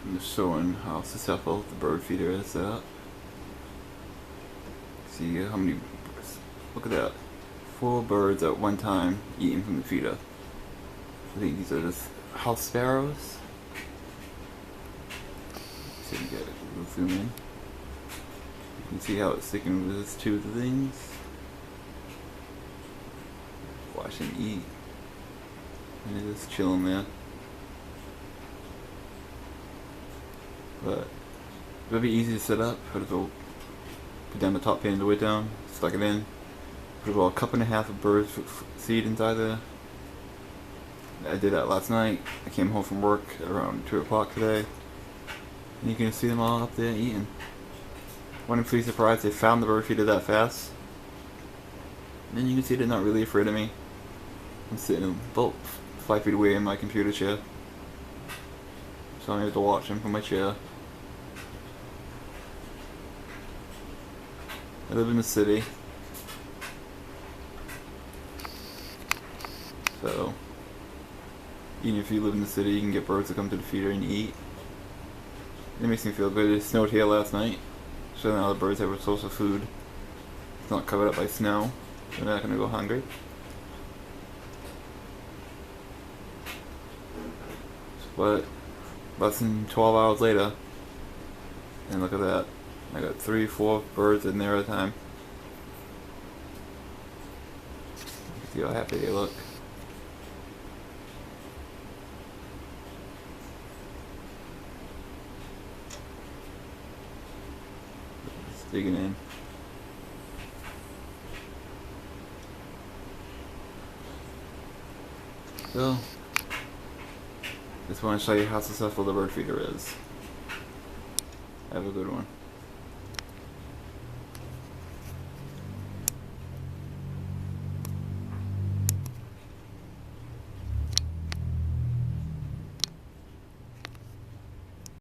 I'm just showing how successful the bird feeder is set up. See how many birds. Look at that. 4 birds at one time eating from the feeder. I think these are just house sparrows. See if we can zoom in. You can see how it's sticking with these 2 things. Watch him eat. And they're just chilling there. But it'll be easy to set up. Put down the top pan, the way down, stuck it in. Put about 1.5 cups of bird seed inside there. I did that last night. I came home from work around 2 o'clock today. And you can see them all up there eating. Wasn't pretty surprised they found the bird feeder that fast. And then you can see they're not really afraid of me. I'm sitting about 5 feet away in my computer chair. So I'm able to watch them from my chair. I live in the city. So, even if you live in the city, you can get birds to come to the feeder and eat. It makes me feel good. It snowed here last night. So now the birds have a source of food. It's not covered up by snow. They're not going to go hungry. But less than 12 hours later, and look at that. I got 3-4 birds in there at a time. See how happy they look. Just digging in. So, just want to show you how successful the bird feeder is. Have a good one.